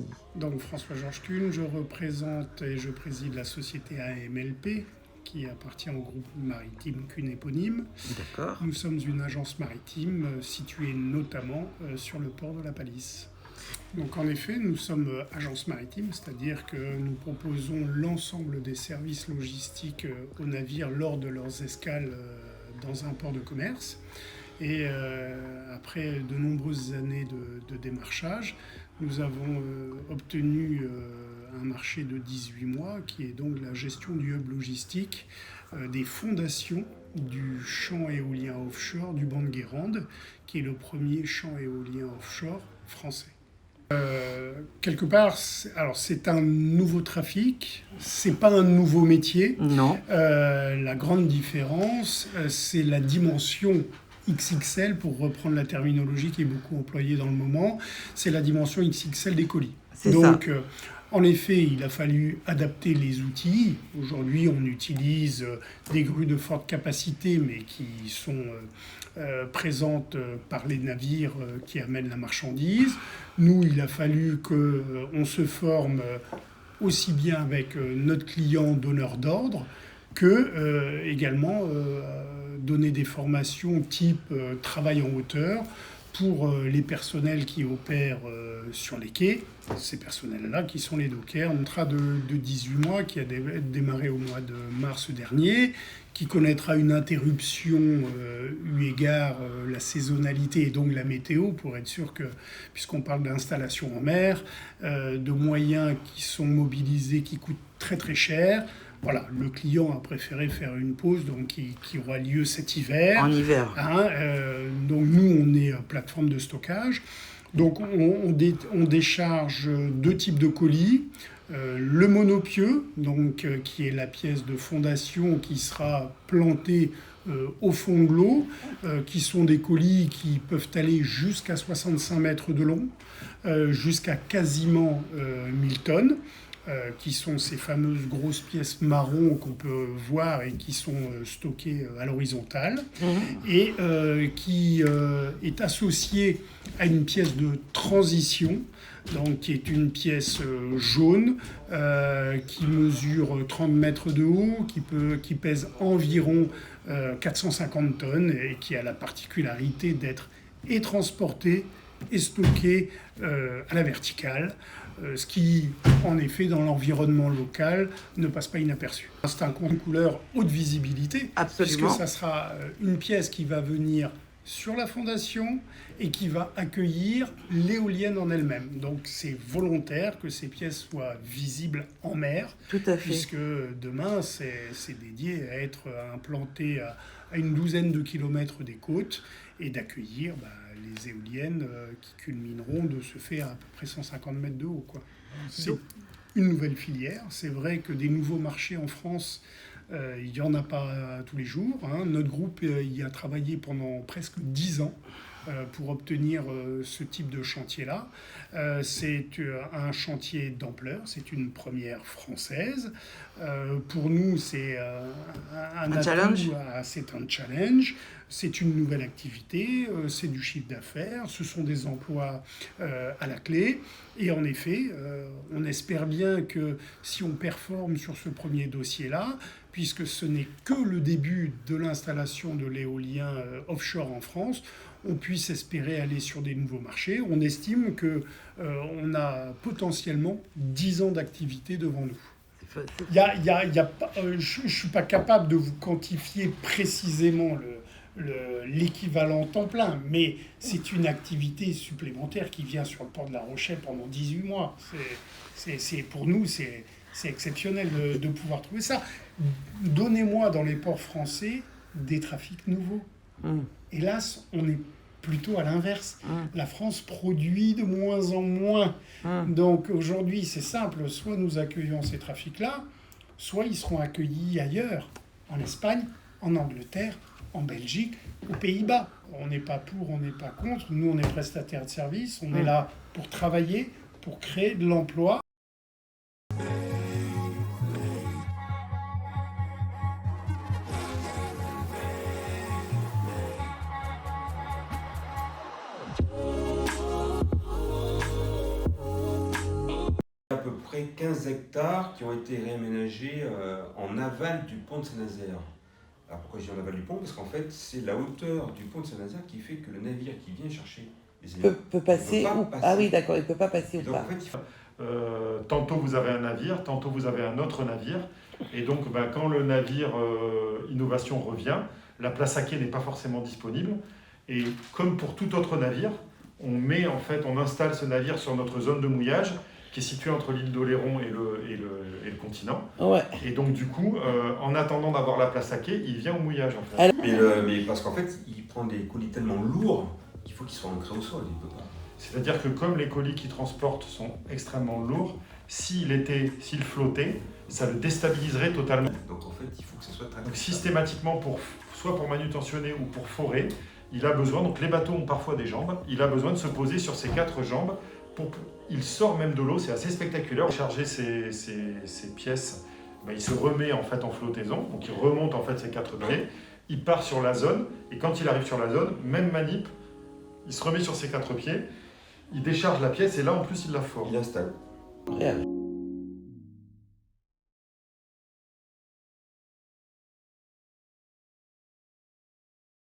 qui... Donc François-Georges Kuhn, je représente et je préside la société AMLP qui appartient au groupe maritime Kuhn éponyme. D'accord. Nous sommes une agence maritime située notamment sur le port de la Palisse. Donc en effet, nous sommes agence maritime, c'est-à-dire que nous proposons l'ensemble des services logistiques aux navires lors de leurs escales dans un port de commerce. Et après de nombreuses années de démarchage, nous avons obtenu un marché de 18 mois qui est donc la gestion du hub logistique des fondations du champ éolien offshore du banc de Guérande, qui est le premier champ éolien offshore français. Quelque part, c'est un nouveau trafic, c'est pas un nouveau métier. Non. La grande différence, c'est la dimension XXL, pour reprendre la terminologie qui est beaucoup employée dans le moment, c'est la dimension XXL des colis. Donc, en effet, il a fallu adapter les outils. Aujourd'hui, on utilise des grues de forte capacité, mais qui sont présentes par les navires qui amènent la marchandise. Nous, il a fallu qu'on se forme aussi bien avec notre client donneur d'ordre que également donner des formations type travail en hauteur pour les personnels qui opèrent sur les quais, ces personnels-là qui sont les dockers. Un contrat de 18 mois qui a démarré au mois de mars dernier, qui connaîtra une interruption eu égard la saisonnalité et donc la météo, pour être sûr que, puisqu'on parle d'installation en mer, de moyens qui sont mobilisés, qui coûtent très très cher. Voilà, le client a préféré faire une pause donc qui aura lieu cet hiver. En hiver. Donc nous, on est plateforme de stockage. Donc on décharge deux types de colis. Le monopieux, donc, qui est la pièce de fondation qui sera plantée au fond de l'eau, qui sont des colis qui peuvent aller jusqu'à 65 mètres de long, jusqu'à quasiment 1000 tonnes. Qui sont ces fameuses grosses pièces marron qu'on peut voir et qui sont stockées à l'horizontale, et qui est associée à une pièce de transition, donc, qui est une pièce jaune qui mesure 30 mètres de haut, qui pèse environ 450 tonnes et qui a la particularité d'être et transportée et stockée à la verticale. Ce qui, en effet, dans l'environnement local, ne passe pas inaperçu. C'est un compte couleur haute visibilité. Absolument. Puisque ça sera une pièce qui va venir sur la fondation et qui va accueillir l'éolienne en elle-même. Donc c'est volontaire que ces pièces soient visibles en mer. Tout à fait. Puisque demain, c'est dédié à être implanté à une douzaine de kilomètres des côtes et d'accueillir les éoliennes qui culmineront de ce fait à peu près 150 mètres de haut, quoi. C'est une nouvelle filière. C'est vrai que des nouveaux marchés en France, il n'y en a pas tous les jours. Notre groupe y a travaillé pendant presque 10 ans pour obtenir ce type de chantier-là. C'est un chantier d'ampleur, c'est une première française. Pour nous, c'est un challenge. C'est un challenge. C'est une nouvelle activité, c'est du chiffre d'affaires, ce sont des emplois à la clé. Et en effet, on espère bien que si on performe sur ce premier dossier-là, puisque ce n'est que le début de l'installation de l'éolien offshore en France, on puisse espérer aller sur des nouveaux marchés. On estime qu'on a potentiellement 10 ans d'activité devant nous. Je ne suis pas capable de vous quantifier précisément l'équivalent temps plein, mais c'est une activité supplémentaire qui vient sur le port de La Rochelle pendant 18 mois. Pour nous, c'est exceptionnel de pouvoir trouver ça. Donnez-moi dans les ports français des trafics nouveaux. Hélas, on est plutôt à l'inverse. La France produit de moins en moins. Donc aujourd'hui, c'est simple, soit nous accueillons ces trafics-là, soit ils seront accueillis ailleurs, en Espagne, en Angleterre, en Belgique, aux Pays-Bas. On n'est pas pour, on n'est pas contre. Nous, on est prestataire de service, on est là pour travailler, pour créer de l'emploi. peu près 15 hectares qui ont été réaménagés en aval du pont de Saint-Nazaire. Alors pourquoi je dis en aval du pont? Parce qu'en fait, c'est la hauteur du pont de Saint-Nazaire qui fait que le navire qui vient chercher les éléments peut passer ou passer. Ah oui, d'accord, il ne peut pas passer ou Donc pas. en fait, il faut... Tantôt vous avez un navire, tantôt vous avez un autre navire. Et donc quand le navire Innovation revient, la place à quai n'est pas forcément disponible. Et comme pour tout autre navire, on installe ce navire sur notre zone de mouillage qui est située entre l'île d'Oléron et le continent. Ouais. Et donc du coup, en attendant d'avoir la place à quai, il vient au mouillage en fait. Mais parce qu'en fait, il prend des colis tellement lourds qu'il faut qu'ils soient ancrés au sol. Il peut pas. C'est-à-dire que comme les colis qu'il transporte sont extrêmement lourds, s'il flottait, ça le déstabiliserait totalement. Donc en fait, il faut que ce soit très... Donc systématiquement, soit pour manutentionner ou pour forer, il a besoin, donc les bateaux ont parfois des jambes, il a besoin de se poser sur ses 4 jambes. Il sort même de l'eau, c'est assez spectaculaire. Charger ses pièces, il se remet en fait en flottaison, donc il remonte en fait ses 4 pieds, il part sur la zone, et quand il arrive sur la zone, même manip, il se remet sur ses 4 pieds, il décharge la pièce et là en plus il la fore. Il installe. Réel.